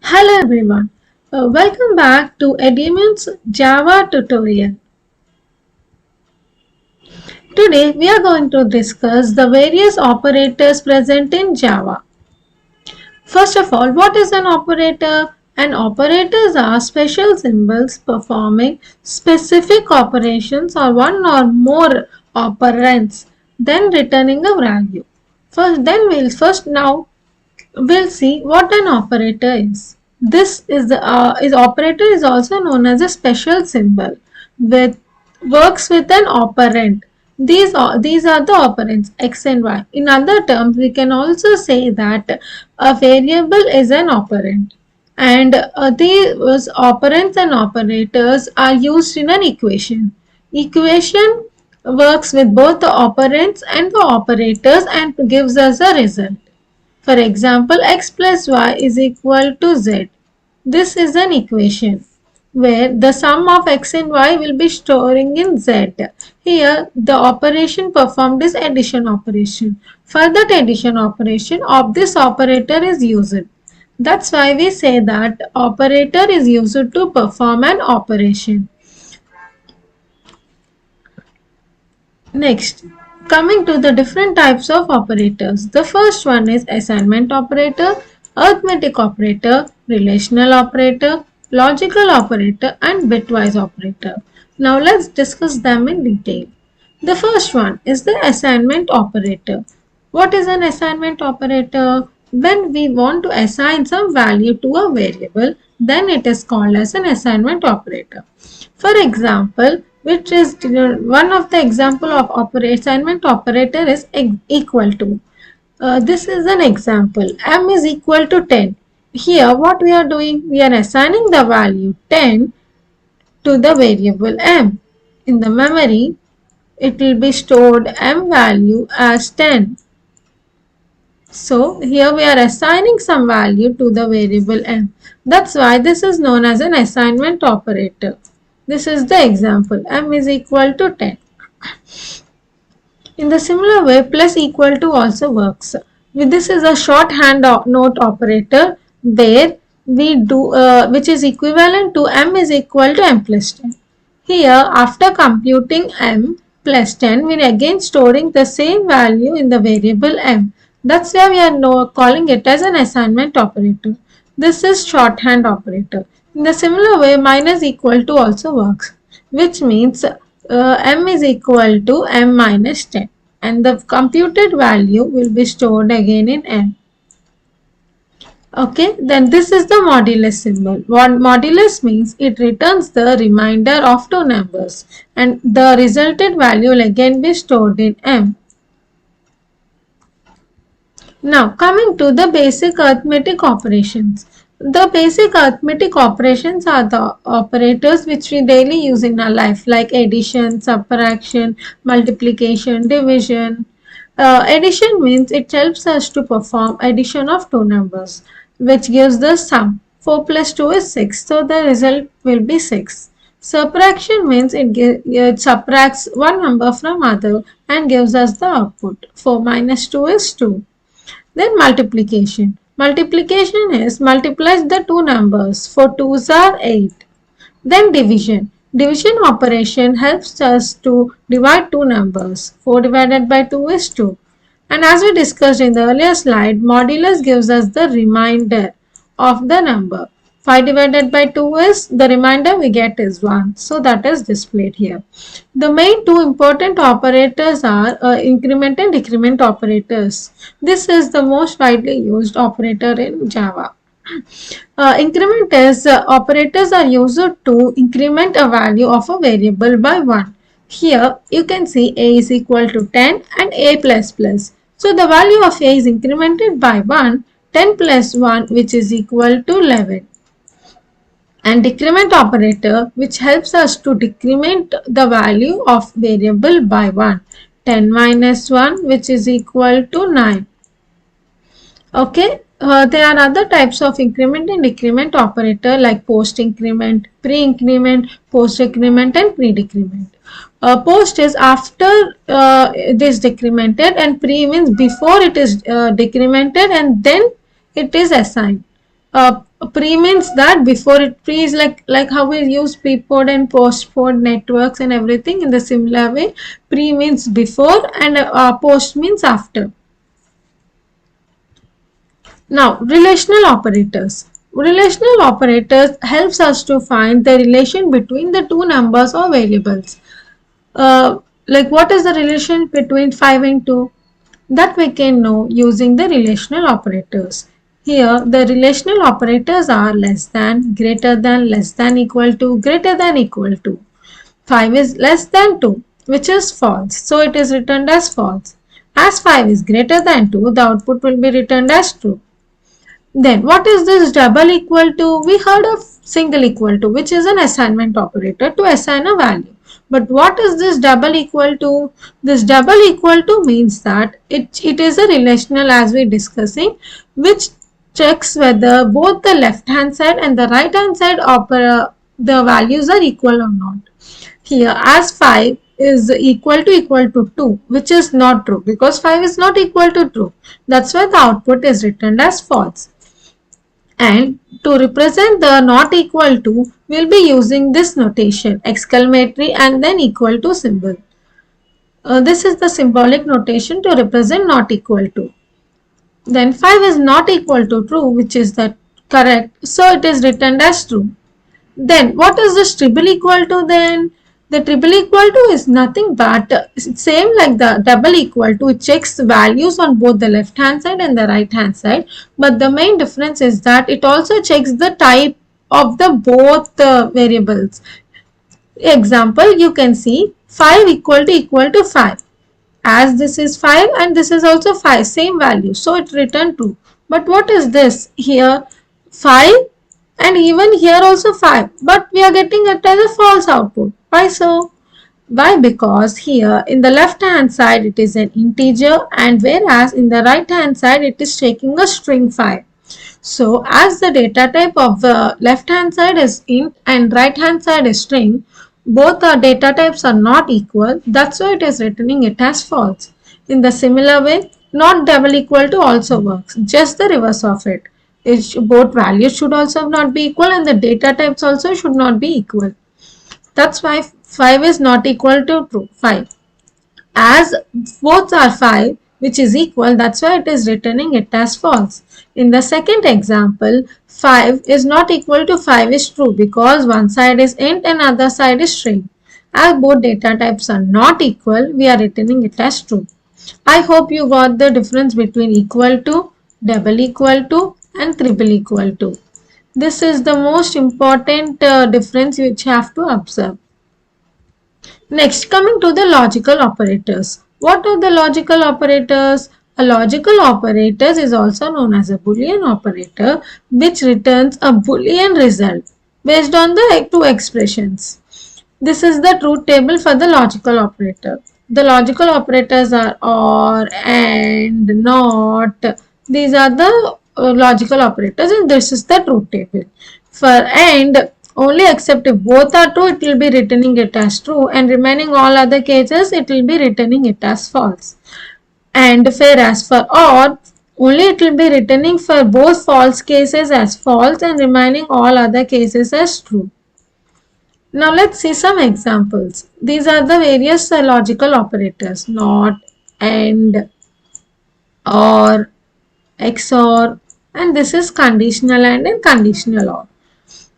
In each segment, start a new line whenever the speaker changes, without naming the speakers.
Hello everyone, welcome back to EduMoon's Java tutorial. Today we are going to discuss the various operators present in Java. First of all, what is an operator? An operators are special symbols performing specific operations or one or more operands, then returning a value. We'll see what an operator is. This is operator is also known as a special symbol with works with an operand. These are the operands x and y. In other terms, we can also say that a variable is an operand, and these operands and operators are used in an equation. Equation works with both the operands and the operators and gives us a result. For example, x plus y is equal to z. This is an equation where the sum of x and y will be storing in z. Here, the operation performed is addition operation. For that addition operation, of this operator is used. That's why we say that operator is used to perform an operation. Next, coming to the different types of operators. The first one is assignment operator, arithmetic operator, relational operator, logical operator, and bitwise operator. Now let's discuss them in detail. The first one is the assignment operator. What is an assignment operator? When we want to assign some value to a variable, then it is called as an assignment operator. For example, which is one of the example of assignment operator is equal to. This is an example. M is equal to 10. Here what we are doing? We are assigning the value 10 to the variable m. In the memory, it will be stored m value as 10. So here we are assigning some value to the variable m. That's why this is known as an assignment operator. This is the example. M is equal to 10. In the similar way, plus equal to also works. This is a shorthand note operator where we do which is equivalent to m is equal to m plus 10. Here, after computing m plus 10, we are again storing the same value in the variable m. That's why we are calling it as an assignment operator. This is shorthand operator. In the similar way, minus equal to also works, which means m is equal to m minus 10, and the computed value will be stored again in m. Okay, then this is the modulus symbol. What modulus means, it returns the remainder of two numbers, and the resulted value will again be stored in m. Now coming to the basic arithmetic operations. The basic arithmetic operations are the operators which we daily use in our life, like addition, subtraction, multiplication, division. Addition means it helps us to perform addition of two numbers, which gives the sum. 4 plus 2 is 6, so the result will be 6. Subtraction means it subtracts one number from other and gives us the output. 4 minus 2 is 2. Then multiplication. Multiplication is multiplies the two numbers. 4 2s are 8. Then division. Division operation helps us to divide two numbers. 4 divided by 2 is 2. And as we discussed in the earlier slide, modulus gives us the remainder of the number. 5 divided by 2 is, the remainder we get is 1. So that is displayed here. The main two important operators are increment and decrement operators. This is the most widely used operator in Java. Increment is operators are used to increment a value of a variable by 1. Here you can see a is equal to 10 and a plus plus. So the value of a is incremented by 1, 10 plus 1, which is equal to 11. And decrement operator, which helps us to decrement the value of variable by 1. 10 minus 1, which is equal to 9. Okay, there are other types of increment and decrement operator like post increment, pre-increment, post decrement, and pre-decrement. Post is after it is decremented, and pre means before it is decremented and then it is assigned. Pre means that before it. Pre is like how we use pre-port and post-port networks and everything. In the similar way, pre means before and post means after. Now, relational operators. Relational operators helps us to find the relation between the two numbers or variables. Like what is the relation between 5 and 2? That we can know using the relational operators. Here, the relational operators are less than, greater than, less than, equal to, greater than, equal to. 5 is less than 2, which is false. So, it is returned as false. As 5 is greater than 2, the output will be returned as true. Then what is this double equal to? We heard of single equal to, which is an assignment operator to assign a value. But what is this double equal to? This double equal to means that it is a relational, as we discussing, which checks whether both the left hand side and the right hand side of the values are equal or not. Here as 5 is equal to 2, which is not true because 5 is not equal to true. That's why the output is returned as false. And to represent the not equal to, we'll be using this notation, exclamatory and then equal to symbol. This is the symbolic notation to represent not equal to. Then 5 is not equal to true, which is the correct, so it is written as true. Then what is this triple equal to then? The triple equal to is nothing but same like the double equal to. It checks values on both the left hand side and the right hand side. But the main difference is that it also checks the type of the both variables. Example, you can see 5 equal to 5. As this is 5 and this is also 5, same value. So it returned true. But what is this? Here 5 and even here also 5, but we are getting it as a false output. Why so? Why? Because here in the left hand side it is an integer, and whereas in the right hand side it is taking a string 5. So as the data type of the left hand side is int and right hand side is string, both our data types are not equal. That's why it is returning it as false. In the similar way, not double equal to also works, just the reverse of it. Both values should also not be equal and the data types also should not be equal. That's why 5 is not equal to true. 5. As both are 5, which is equal, that's why it is returning it as false. In the second example, 5 is not equal to 5 is true because one side is int and other side is string. As both data types are not equal, we are returning it as true. I hope you got the difference between equal to, double equal to and triple equal to. This is the most important difference which you have to observe. Next, coming to the logical operators. What are the logical operators? A logical operator is also known as a Boolean operator, which returns a Boolean result based on the two expressions. This is the truth table for the logical operator. The logical operators are or, and, not. These are the logical operators, and this is the truth table. For and, only except if both are true, it will be returning it as true, and remaining all other cases, it will be returning it as false. And whereas for or, only it will be returning for both false cases as false and remaining all other cases as true. Now let's see some examples. These are the various logical operators: not, and, or, XOR, and this is conditional and conditional OR.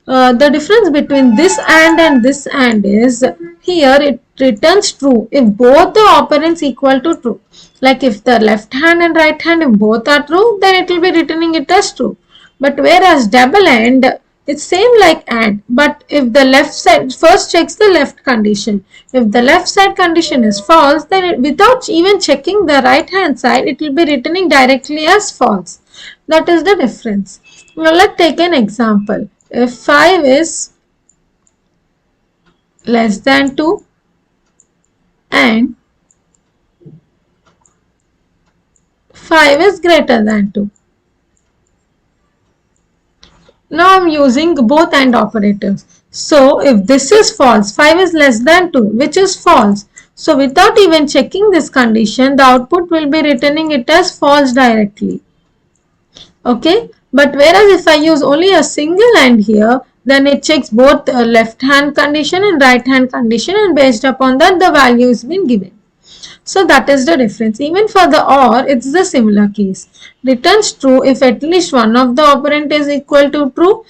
The difference between this and this and is here it returns true if both the operands equal to true. Like if the left hand and right hand if both are true, then it will be returning it as true. But whereas double and, it's same like and, but if the left side first checks the left condition. If the left side condition is false, then without even checking the right hand side, it will be returning directly as false. That is the difference. Now let's take an example. If 5 is less than 2 and 5 is greater than 2. Now I am using both AND operators. So if this is false, 5 is less than 2, which is false. So without even checking this condition, the output will be returning it as false directly. Okay, but whereas if I use only a single AND here, then it checks both left hand condition and right hand condition, and based upon that the value is been given. So that is the difference. Even for the OR, it's the similar case. Returns true if at least one of the operand is equal to true,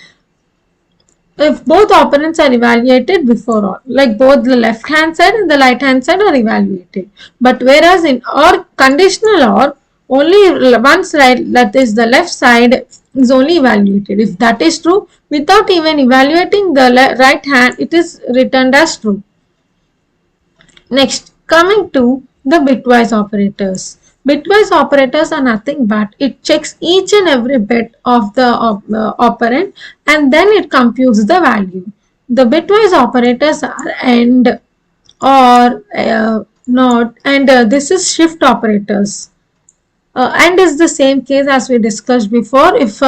if both operands are evaluated before OR, like both the left hand side and the right hand side are evaluated. But whereas in OR, conditional OR, only one side, that is the left side, is only evaluated. If that is true, without even evaluating the right hand, it is returned as true. Next, coming to the bitwise operators. Bitwise operators are nothing but it checks each and every bit of the operand and then it computes the value. The bitwise operators are AND, OR, NOT, and this is shift operators. And is the same case as we discussed before. If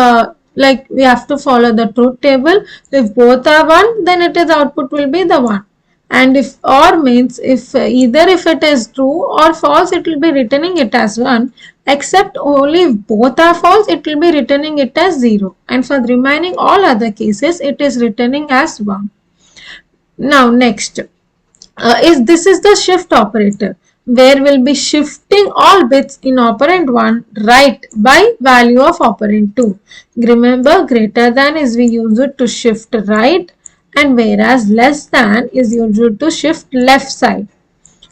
like we have to follow the truth table, if both are 1, then it is output will be the 1, and if OR means if either if it is true or false, it will be returning it as 1, except only if both are false, it will be returning it as 0, and for the remaining all other cases it is returning as 1. Now next, this is the shift operator, where we'll be shifting all bits in operand 1 right by value of operand 2. Remember, greater than is we use it to shift right, and whereas less than is used to shift left side.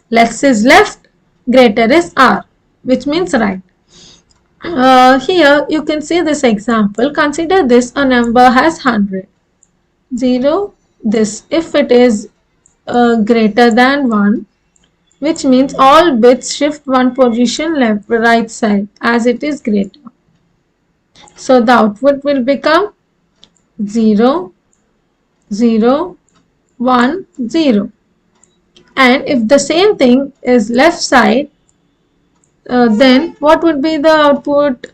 Less is left, greater is R, which means right. Here you can see this example. Consider this a number has 100. 0, this. If it is greater than 1, which means all bits shift one position left right side as it is greater. So the output will become 0, 0, 1, 0. And if the same thing is left side, then what would be the output?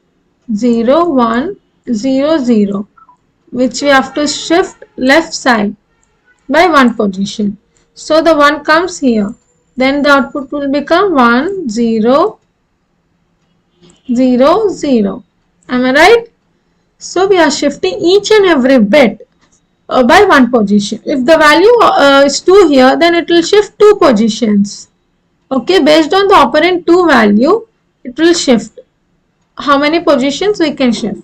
0, 1, 0, 0, which we have to shift left side by one position. So the 1 comes here. Then the output will become 1, 0, 0, 0. Am I right? So we are shifting each and every bit by one position. If the value is 2 here, then it will shift 2 positions. Okay, based on the operand 2 value, it will shift. How many positions we can shift?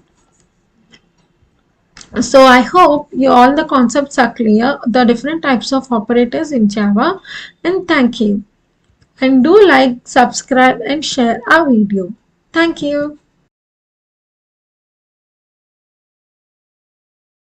So I hope you all the concepts are clear, the different types of operators in Java, and thank you. And do like, subscribe and share our video. Thank you.